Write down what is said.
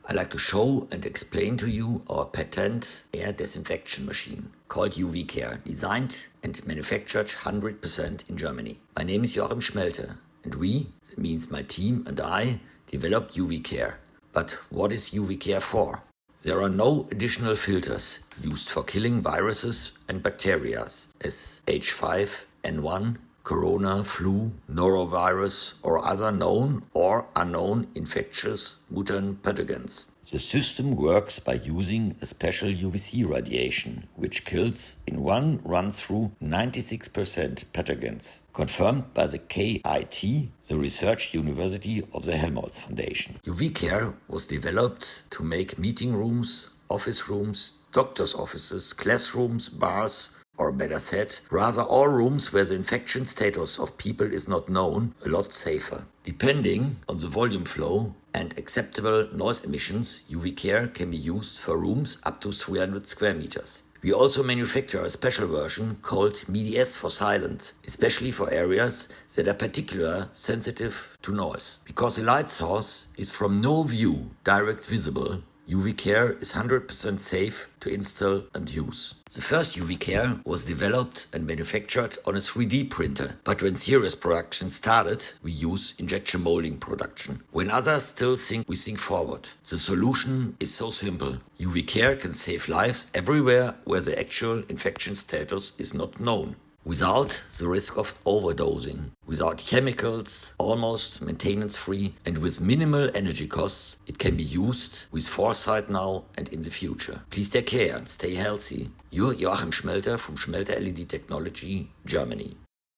I'd like to show and explain to you our patent air disinfection machine called UVCARE, designed and manufactured 100% in Germany. My name is Joachim Schmelte, and we, that means my team and I, developed UVCARE. But what is UVCARE for? There are no additional filters used for killing viruses and bacteria as H5N1, corona, flu, norovirus, or other known or unknown infectious mutant pathogens. The system works by using a special UVC radiation, which kills in one run-through 96% pathogens, confirmed by the KIT, the research university of the Helmholtz Foundation. UVCARE was developed to make meeting rooms, office rooms, doctors' offices, classrooms, bars, or better said, rather all rooms where the infection status of people is not known, a lot safer. Depending on the volume flow and acceptable noise emissions, UVCARE can be used for rooms up to 300 square meters. We also manufacture a special version called MDS for silent, especially for areas that are particularly sensitive to noise. Because the light source is from no view direct visible, UVCARE is 100% safe to install and use. The first UVCARE was developed and manufactured on a 3D printer, but when serious production started, we use injection molding production. When others still think we think forward, the solution is so simple. UVCARE can save lives everywhere where the actual infection status is not known, without the risk of overdosing, without chemicals, almost maintenance-free, and with minimal energy costs. It can be used with foresight now and in the future. Please take care and stay healthy. Your Joachim Schmelte from Schmelte LED Technology, Germany.